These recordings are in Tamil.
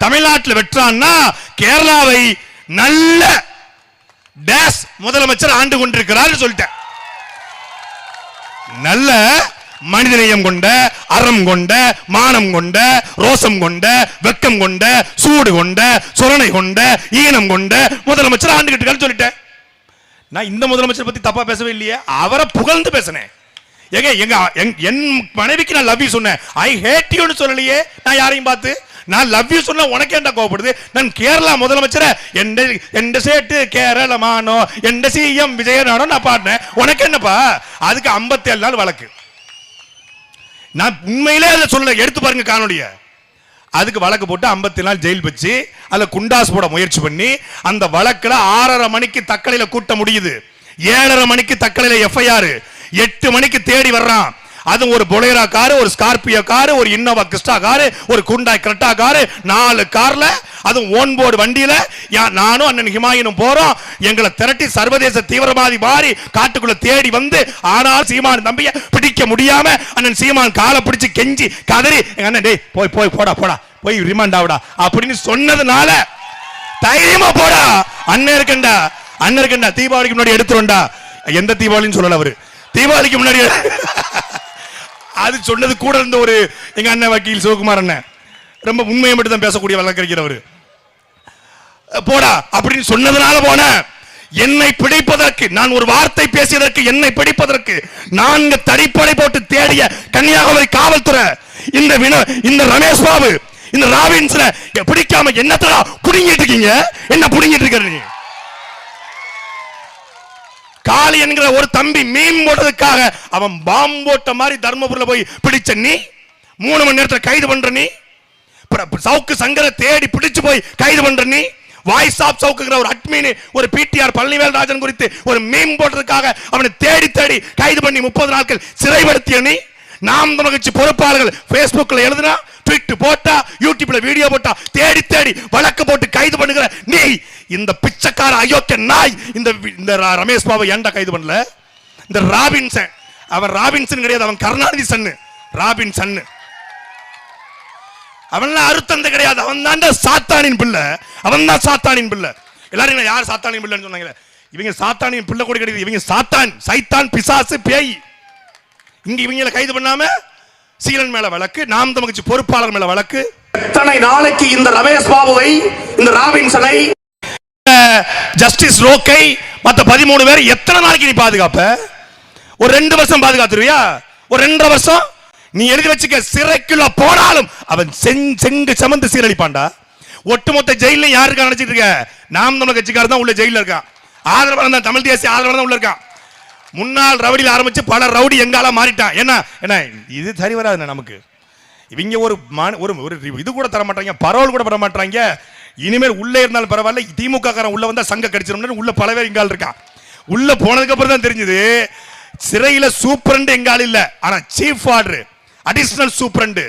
தமிழ்நாட்டில் வெற்றான்னா கேரளாவை நல்ல டேஸ் முதலமைச்சர் ஆண்டு கொண்டிருக்கிறார் சொல்லிட்டேன். நல்ல மனிதநேயம் கொண்ட, அறம் கொண்ட, மானம் கொண்ட, ரோசம் கொண்ட, வெக்கம் கொண்ட, சூடு கொண்ட, சொரணை கொண்ட, ஈனம் கொண்ட முதலமைச்சர் ஆண்டுகிட்டு சொல்லிட்டேன். நான் இந்த முதலமைச்சர் பத்தி தப்பா பேசவே இல்லையே, அவரை புகழ்ந்து பேசினேன். என் மனைவிக்கு நான் லவ் யூ சொன்னேன், ஐ ஹேட் யூன்னு சொல்லலையே. நான் யாரையும் பார்த்து நான் லவ் யூ சொன்ன உனக்கு என்ன கோவப்படுது? நான் கேரளா முதலமைச்சரை எந்த சேட்டு கேரளமானோ எந்த சிஎம் விஜயனானோ நான் பாடினேன், உனக்கு என்னப்பா? அதுக்கு 57 நாள் வழக்கு. நான் உண்மையிலே அதை சொல்ல, எடுத்து பாருங்க காணொலிய. அதுக்கு வழக்கு போட்டு 54 நாள் ஜெயில் வச்சு அதுல குண்டாஸ் போட முயற்சி பண்ணி அந்த வழக்குல 6:30 மணிக்கு தக்கலையில கூட்ட முடியுது, 7:30 மணிக்கு தக்கலையில எஃப்ஐஆர், 8 மணிக்கு தேடி வர்றான். அது ஒரு பொலேரா காரு, ஒரு ஸ்கார்பியோ காரு, ஒரு இன்னோவா கிறிஸ்டா காரு, ஒரு குண்டாய் கிரெட்டா காரு, 4 கார்ல, அதுவும் ஓன் போர்டு வண்டியில நானும் அண்ணன் ஹிமாயினும் போறோம். எங்களை திரட்டி சர்வதேச தீவிரவாதி மாறி காட்டுக்குள்ள தேடி வந்து, ஆனால் சீமான் தம்பிய பிடிக்க முடியாம அண்ணன் சீமான் காலை பிடிச்சு கெஞ்சி கதறி அண்ணன் டேய் போய் போய் போடா போடா போய் ரிமாண்ட் ஆகுடா அப்படின்னு சொன்னதுனால தைரியமா போடா அண்ணன் இருக்கண்டா, அண்ணன் இருக்கண்டா, தீபாவளிக்கு முன்னாடி எடுத்துருண்டா. எந்த தீபாவளின்னு சொல்லல அவரு, தீபாவளிக்கு முன்னாடி அது சொன்னது கூட இருந்த ஒரு எங்க அண்ணன் வக்கீல் சிவகுமார் அண்ணன், ரொம்ப உண்மையை மட்டும் தான் பேசக்கூடிய வழக்கறிஞர். போடா அப்படின்னு சொன்னதுனால போன. என்னை பிடிப்பதற்கு, நான் ஒரு வார்த்தை பேசியதற்கு, என்னை பிடிப்பதற்கு 4 தடிப்படை போட்டு தேடிய கன்னியாகுமரி காவல்துறை இந்த ரமேஷ் பாபு, இந்த ராபின்சனை பிடிக்காம என்னத்தடா புடிங்கிட்டு இருக்கீங்க? என்ன புடிங்கிட்டு இருக்க? காளி என்கிற ஒரு தம்பி மீன் போட்டதுக்காக அவன் பாம்பு போட்ட மாதிரி தர்மபுரியில போய் பிடிச்ச நீ, 3 மணி நேரத்தில் கைது பண்ற நீ, சவுக்கு சங்கரை தேடி பிடிச்சு போய் கைது பண்ற நீ, வாய்ஸ் ஆப் சவுக்குங்கிற ஒரு அட்மின், ஒரு பிடிஆர் பழனிவேல் ராஜன் குறித்து ஒரு மீன் போட்டதுக்காக அவனை தேடி தேடி கைது பண்ணி 30 நாட்கள் சிறைப்படுத்திய நீ, நாம் தமிழர் கட்சி பொறுப்பாளர்கள் பேஸ்புக்ல எழுதுனா, ட்வீட் போட்டா, யூடியூப்ல வீடியோ போட்டா, தேடி தேடி வழக்கு போட்டு கைது பண்ணுகிற நீ, இந்த பிச்சைக்கார அயோக்கிய நாய், இந்த ரமேஷ் பாபு ஏன்டா கைது பண்ணல? இந்த ராபின்சன், அவன் ராபின்சன் கிடையாது, அவன் கருணாநிதி சன்னு, ராபின்சன். அவன் அறுத்தந்த கிடையாது, அவன் தான் சாத்தானின் பிள்ளை, அவன் தான் சாத்தானின் பிள்ளை. எல்லாரும் யார் சாத்தானின் பிள்ளைன்னு சொன்னாங்க? இவங்க சாத்தானின் பிள்ளை கூட கிடையாது, இவங்க சாத்தான், சைத்தான், பிசாசு, பேய். இங்க இவங்களை கைது பண்ணாம சீலன் மேல வழக்கு, நாம் தமிழர் கட்சி பொறுப்பாளர் மேல வழக்கு. எத்தனை நாளைக்கு இந்த ரமேஷ் பாபுவை, இந்த ராபின்சனை, ஜஸ்டிஸ் ரோக்கை, மத்த 13 பேர் எத்தனை நாளைக்கு நீ பாதுகாப்ப? ஒரு 2 வருஷம் பாதுகாத்துருவியா? ஒரு 2.5 வருஷம் நீ எழுதி வச்சுக்க. சிறைக்குள்ள போனாலும் அவன் செங்கு சமந்து சீரழிப்பான்டா. ஒட்டுமொத்த ஜெயில யாருக்கு நினைச்சிட்டு இருக்க? நாம் தமிழர் கட்சிக்காரர் தான் உள்ள ஜெயில இருக்கான். ஆதரவாளர் தான், தமிழ் தேசிய ஆதரவாளர் தான் உள்ள இருக்கான். முன்னாள் ரவுடியில் ஆரம்பிச்சு பல ரவுடி எங்கால மாறிட்டான். என்ன இது சரி வராது நமக்கு. இவங்க ஒரு இது கூட தர மாட்டாங்க, பரவல் கூட பண்ண மாட்டாங்க. இனிமேல் உள்ளே இருந்தாலும் பரவாயில்ல, திமுக காரன் உள்ள வந்தா சங்க கடிச்சிடும். உள்ள பல பேர் எங்கால் இருக்கான். உள்ள போனதுக்கு அப்புறம் தான் தெரிஞ்சது சிறையில சூப்பரண்ட் எங்கால் இல்ல, ஆனா chief order, additional superintendent,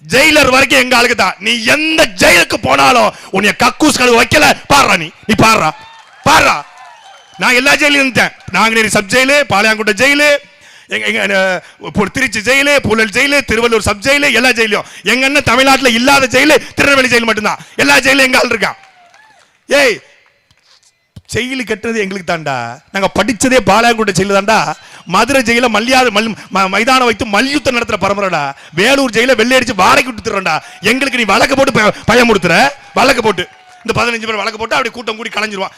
Jailer வரைக்கும் எங்க ஆளுக்கு தான். நீ எந்த ஜெயிலுக்கு போனாலும் உன்னை கக்கூஸ் கழுவு வைக்கல. பாடுறா நீ பாடுறா. நான் எல்லா ஜெயிலும் இருந்தேன். Nanguneri sub jail, Palayamkottai jail, Trichy jail, Puzhal jail, Tiruvallur sub jail, எல்லா ஜெயிலும். எங்க அண்ணன் தமிழ்நாட்டில் இல்லாத ஜெயிலு திருநெல்வேலி ஜெயில் மட்டும்தான். எல்லா ஜெயிலும் எங்க ஆள் இருக்கான். ஏய், ஜெயிலு கட்டுறது எங்களுக்கு தாண்டா. நாங்க படிச்சதே பாளையங்கோட்டை ஜெயிலு தாண்டா. மதுரை ஜெயில மைதானம் வைத்து மல்யுத்தம் நடத்துற பரம்பரைடா. வேலூர் ஜெயில வெள்ளை அடிச்சு வாடகை விட்டுறா. எங்களுக்கு நீ வழக்கு போட்டு பயமுறுத்துற. வழக்கு போட்டு இந்த 15 பேர் வழக்கு போட்டு அப்படி கூட்டம் கூடி கலைஞ்சிருவான்.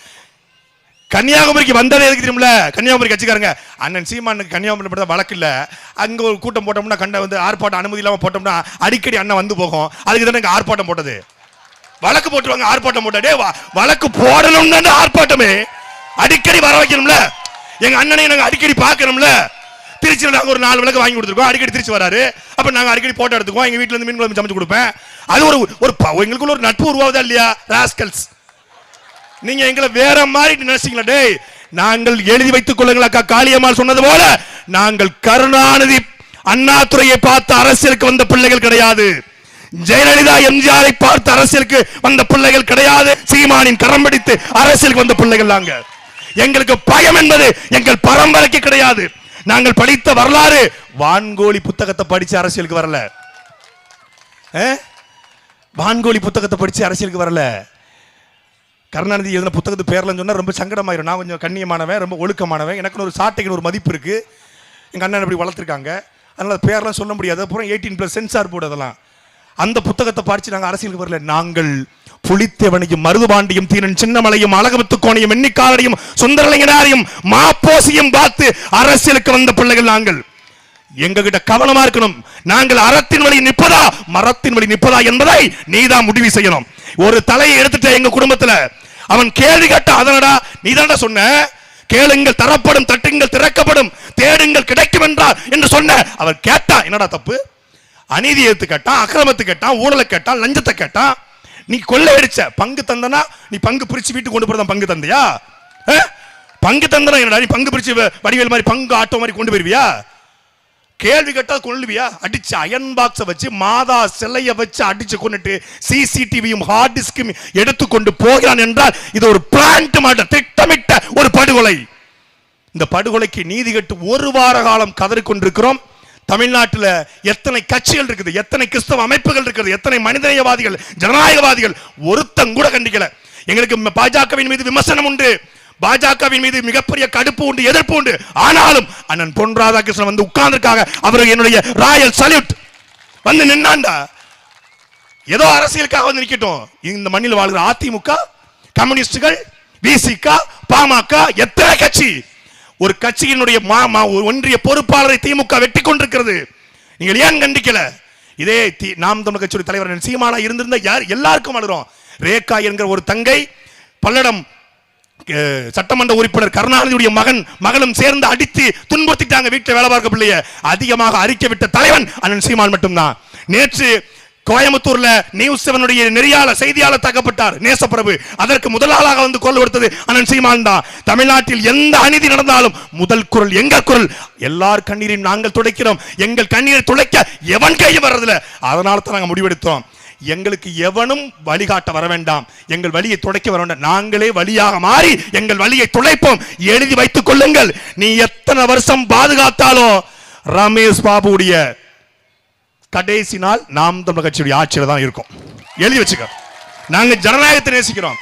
கன்னியாகுமரிக்கு வந்ததே எதுக்கு தெரியுமில்ல? கன்னியாகுமரி கட்சிக்காரங்க அண்ணன் சீமானுக்கு கன்னியாகுமரி வழக்கு இல்ல, அங்க ஒரு கூட்டம் போட்டோம்னா வந்து ஆர்ப்பாட்டம் அனுமதி இல்லாம போட்டோம்னா அடிக்கடி அண்ணன் வந்து போகும். அதுக்கு தானே ஆர்ப்பாட்டம் போட்டது. வழக்கு போட்டுருவாங்க, ஆர்ப்பாட்டம் போட்டே வழக்கு போடணும்னு ஆர்ப்பாட்டமே. அடிக்கடி வர வைக்கணும்ல, எங்க அண்ணனை நாங்க அடிக்கடி பார்க்கணும்ல. திருச்சியில் நாங்க ஒரு 4 விளக்கு வாங்கி கொடுத்துருக்கோம், அடிக்கடி திருச்சி வராரு. அப்ப நாங்க அடிக்கடி போட்டோ எடுத்துக்குவோம். எங்க வீட்டுல இருந்து மீன் குழம்பு சமைச்சு கொடுப்பேன். அது எங்களுக்குள்ள ஒரு நட்பு உருவாவதா இல்லையா? ராஸ்கல்ஸ், நீங்க எங்களை வேற மாதிரி நினைச்சீங்களா? டேய், நாங்கள் எழுதி வைத்துக் கொள்ளுங்கள். அக்கா காளியம்மாள் சொன்னது போல நாங்கள் கருணாநிதி அண்ணாதுரையை பார்த்த அரசியலுக்கு வந்த பிள்ளைகள் கிடையாது. ஜெயலலிதா எம்ஜிஆரை பார்த்து அரசியலுக்கு வந்த பிள்ளைகள் கிடையாது. சீமானின் கரம் பிடித்து அரசியலுக்கு வந்த பிள்ளைகள் நாங்க. எங்களுக்கு பயம் என்பது எங்கள் பரம்பரைக்கு கிடையாது. நாங்கள் படித்த வரலாறு வான்கோழி புத்தகத்தை படிச்சு அரசியலுக்கு வரல. வான்கோழி புத்தகத்தை படிச்சு அரசியலுக்கு வரல. கருணாநிதி எழுதின புத்தகத்து பேர்லன்னு சொன்னா ரொம்ப சங்கடமாயிரும். நான் கொஞ்சம் கண்ணியமானவன், ரொம்ப ஒழுக்கமானவன், எனக்கு ஒரு சாட்டைக்கு ஒரு மதிப்பு இருக்கு. எங்க அண்ணன் அப்படி வளர்த்துருக்காங்க, அதனால பேர்லாம் சொல்ல முடியாது. அப்புறம் 18+ சென்சார் போர்டு அதெல்லாம். அந்த புத்தகத்தை படிச்சு நாங்கள் அரசியலுக்கு வரல. நாங்கள் புலித்தேவனையும் மருதுபாண்டியும் தீரன் சின்னமலையும் அழகமுத்துக்கோனையும் எண்ணிக்காரனையும் சுந்தரலிங்கனாரையும் மாப்போசியும் பார்த்து அரசியலுக்கு வந்த பிள்ளைகள் நாங்கள். எங்ககிட்ட கவனமா இருக்கணும். நாங்கள் அறத்தின் வழி நிற்பதா மரத்தின் வழி நிற்பதா என்பதை நீதான் முடிவு செய்யணும். ஒரு தலையை எடுத்துட்ட எங்க குடும்பத்துல, அவன் கேள்வி கேட்ட அதனடா நீதான்டா சொன்ன, கேளுங்கள் தரப்படும், தட்டுங்கள் திறக்கப்படும், தேடுங்கள் கிடைக்கும் என்றார் என்று சொன்ன. அவர் கேட்டா என்னடா தப்பு? அநீதி எடுத்து கேட்டான், அக்கிரமத்து கேட்டான், ஊழலை கேட்டான், லஞ்சத்தை கேட்டான். நீ கொள்ளையடிச்ச பங்கு தந்தனா நீ பங்கு பிரிச்சு வீட்டுக்கு கொண்டு போறதான் பங்கு தந்தையா? பங்கு தந்தனா என்னடா நீ பங்கு பிரிச்சு வடிவேல் மாதிரி பங்கு ஆட்டோ மாதிரி கொண்டு போயிருவியா? கேள்வி கேட்டா கொள்ளுவியா? அடிச்சு அயன் பாக்ஸை வச்சு மாதா சிலைய வச்சு அடிச்சு கொண்டுட்டு சிசிடிவியும் ஹார்ட் டிஸ்கும் எடுத்துக்கொண்டு போகிறான் என்றால் இது ஒரு பிளான்ட் மாட்ட திட்டமிட்ட ஒரு படுகொலை. இந்த படுகொலைக்கு நீதி கேட்டு ஒரு வார காலம் கதறிக்கொண்டிருக்கிறோம். தமிழ்நாட்டில் எத்தனை கட்சிகள் இருக்குது, எத்தனை கிறிஸ்தவ அமைப்புகள் இருக்குது, எத்தனை மனிதநேயவாதிகள், ஜனநாயகவாதிகள், ஒருத்தம் கூட கண்டிக்கல. எங்களுக்கு பாஜகவின் மீது விமர்சனம் உண்டு, பாஜகவின் மீது மிகப்பெரிய கடுப்பு உண்டு, எதிர்ப்பு உண்டு. ஆனாலும் அண்ணன் பொன் ராதாகிருஷ்ணன் வந்து உட்கார்ந்திருக்காங்க. அவருக்கு என்னுடைய ராயல் சல்யூட். வந்து நின்னாண்டா, ஏதோ அரசியலுக்காக வந்து நிக்கட்டும். இந்த மண்ணில் வாழ்கிற அதிமுக, கம்யூனிஸ்டுகள், விசிக, பாமக, எத்தனை கட்சி, ஒரு கட்சியினுடைய ஒன்றிய பொறுப்பாளரை திமுக வெட்டி கொண்டிருக்கிறது. நீங்கள் ஏன் கண்டிக்கல? இதே நாம் தமிழர் கட்சியுடைய தலைவர் சீமானா இருந்திருந்த யார் எல்லாருக்கும் அழுறோம். ரேகா என்கிற ஒரு தங்கை, பல்லடம் சட்டமன்ற உறுப்பினர் கருணாநிதியுடைய மகனும் சேர்ந்து அடித்து துன்புறுத்திட்டாங்க வீட்டை வேலை பார்க்க பிள்ளைய. அதிகமாக அறிக்கை விட்ட தலைவன் அண்ணன் சீமான் மட்டும்தான். நேற்று கோயம்புத்தூர்ல நியூஸ் 7 நெறியாளர் செய்தியாளர் தாக்கப்பட்டார் நேசப்பிரபு. அதற்கு முதலாளாக வந்து குரல் கொடுத்தது அண்ணன் சீமான் தான். தமிழ்நாட்டில் எந்த அநீதி நடந்தாலும் முதல் குரல் எங்க குரல். எல்லார் கண்ணீரையும் நாங்கள் துடைக்கிறோம். எங்கள் கண்ணீரை துடைக்க எவன் கையும் வர்றதில்ல. அதனால தான் நாங்கள் முடிவெடுத்தோம், எங்களுக்கு எவனும் வழிகாட்ட வர வேண்டாம், எங்கள் வழியை துடைக்க வர வேண்டாம், நாங்களே வழியாக மாறி எங்கள் வழியை துடைப்போம். எழுதி வைத்துக் கொள்ளுங்கள். நீ எத்தனை வருஷம் பாதுகாத்தாலும் ரமேஷ் பாபுடைய கடைசி நாள் நாம் தமிழர் கட்சியுடைய ஆட்சியில தான் இருக்கும். எழுதி வச்சுக்க. நாங்க ஜனநாயகத்தை நேசிக்கிறோம்.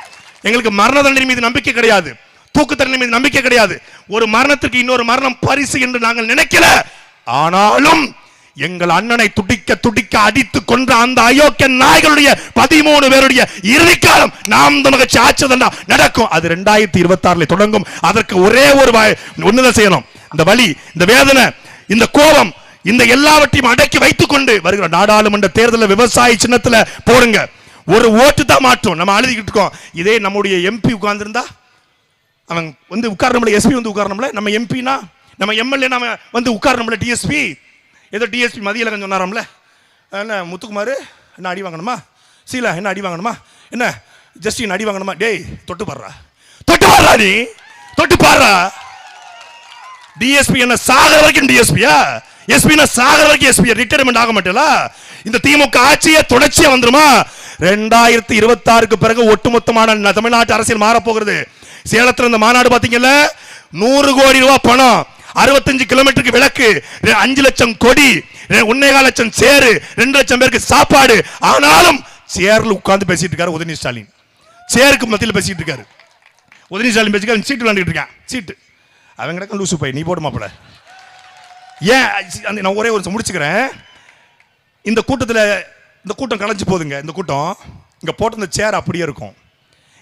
எங்களுக்கு மரண தண்டனை மீது நம்பிக்கை கிடையாது, தூக்கு தண்டனை மீது நம்பிக்கை கிடையாது. ஒரு மரணத்துக்கு இன்னொரு மரணம் பரிசு என்று நாங்கள் நினைக்கல. ஆனாலும் எங்கள் அண்ணனை துடிக்க துடிக்க அடித்து கொன்ற அந்த அயோக்கிய நாய்களுடைய 13 பேருடைய இறுதிக்காலம் நாம் தமிழர் கட்சி ஆட்சி தான் நடக்கும். அது 2026 தொடங்கும். அதற்கு ஒரே ஒரு ஒண்ணுதான் செய்யணும். இந்த வலி, இந்த வேதனை, இந்த கோபம், இந்த எல்லாவற்றையும் அடக்கி வைத்துக் கொண்டு வருகிற நாடாளுமன்ற தேர்தலில் விவசாய சின்னத்துல போடுங்க. ஒரு ஓட்டு தான் மாற்றம். நம்ம அழுதிக்கிட்டு இருக்கோம். இதே நம்முடைய எம்பி உட்கார்ந்துருந்தா அவன் வந்து உட்காரணும்ல, எஸ்பி வந்து உட்காரணும்ல, நம்ம எம்பினா நம்ம எம்எல்ஏ நாம வந்து உட்காரணும்ல, டிஎஸ்பி ஏதோ டிஎஸ்பி மதியழகன் சொன்னாராம்ல, என்ன முத்துக்குமார் என்ன அடி வாங்கணுமா, சீலா என்ன அடி வாங்கணுமா, என்ன ஜஸ்டின் அடி வாங்கணுமா, டேய் தொட்டு பாடுறா, தொட்டு பாடுறா, நீ தொட்டு பாடுறா. டிஎஸ்பி என்ன சாகர வரைக்கும் டிஎஸ்பியா, எஸ்பினா சாகர வரைக்கும் எஸ்பி, ரிட்டையர்மெண்ட் ஆக மாட்டேல. இந்த திமுக ஆட்சியை தொடர்ச்சியா வந்துருமா? 2026க்கு பிறகு ஒட்டுமொத்தமான தமிழ்நாட்டு அரசியல் மாற போகிறது. சேலத்தில் இந்த மாநாடு பாத்தீங்கல்ல, 100 கோடி ரூபாய் பணம், 65 கிலோமீட்டருக்கு விளக்கு, 5 லட்சம் கொடி, 1.25 லட்சம் சேரு, 2 லட்சம் பேருக்கு சாப்பாடு. ஆனாலும் சேர்ல உட்கார்ந்து பேசிட்டு இருக்காரு உதயநிதி ஸ்டாலின். சேருக்கு மத்தியில் பேசிட்டு இருக்காரு உதயநிதி ஸ்டாலின். பேசிட்டு சீட்டு விளையாண்டுட்டு இருக்கான். சீட்டு அவங்க கிடக்க லூசு போய் நீ போடு மாப்பிள்ள. ஏன் நான் ஒரே ஒரு முடிச்சுக்கிறேன். இந்த கூட்டத்தில் இந்த கூட்டம் கலைஞ்சு போகுதுங்க. இந்த கூட்டம் இங்கே போட்ட இந்த சேர் அப்படியே இருக்கும்,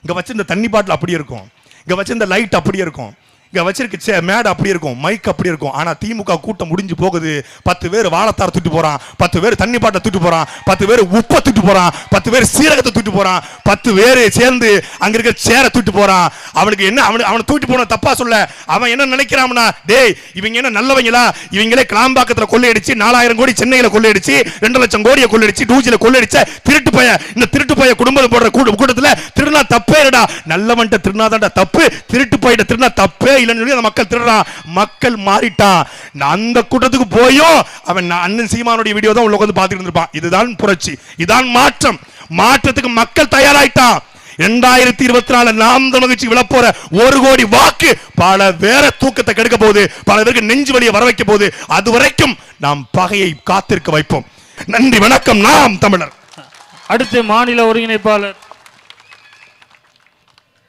இங்கே வச்சிருந்த தண்ணி பாட்டில் அப்படியே இருக்கும், இங்கே வச்சிருந்த லைட் அப்படியே இருக்கும், இங்க வச்சிருக்க மேட் அப்படி இருக்கும், மைக் அப்படி இருக்கும். ஆனா திமுக கூட்டம் முடிஞ்சு போகுது. 10 பேர் வாழைத்தார தூட்டு போறான், 10 பேர் தண்ணி பாட்டை தூட்டு போறான், 10 பேர் உப்பை தூட்டு போறான், 10 பேர் சீரகத்தை தூட்டு போறான், 10 பேர் சேர்ந்து அங்க இருக்க சேரை தூட்டு போறான். அவனுக்கு என்ன, அவனை தூட்டு போன தப்பா சொல்ல, அவன் என்ன நினைக்கிறான்னா, டேய் இவங்க என்ன நல்லவங்களா, இவங்களே கிளாம்பாக்கத்துல கொள்ளையடிச்சு 4000 கோடி சென்னையில கொள்ளையடிச்சு 2 லட்சம் கோடியை கொள்ளையடிச்சு டூஜில கொள்ளையடிச்ச திருட்டு பைய. இந்த திருட்டு பைய குடும்பம் போடுற கூட்டத்துல திருநா தப்பே இல்லடா, நல்லவன்ட்ட திருநாதான்டா தப்பு, திருட்டு பையிட்ட திருநா தப்பே இல்லன்னு சொல்லி மக்கள் திருடுறான். மக்கள் மாறிட்டான். அந்த கூட்டத்துக்கு போயும் அவன் அண்ணன் சீமானுடைய வீடியோ தான் உள்ள உட்கார்ந்து பார்த்துட்டு இருந்திருப்பான். இதுதான் புரட்சி, இதுதான் மாற்றம். மாற்றத்துக்கு மக்கள் தயாராயிட்டான். 2024 நாம் தமிழர் கட்சி விழப்போற 1 கோடி வாக்கு பல வேற தூக்கத்தை கெடுக்க போகுது, பல பேருக்கு நெஞ்சு வலியை வர வைக்க போகுது. அது வரைக்கும் நாம் பகையை காத்திருக்க வைப்போம். நன்றி, வணக்கம். நாம் தமிழர். அடுத்து மாநில ஒருங்கிணைப்பாளர்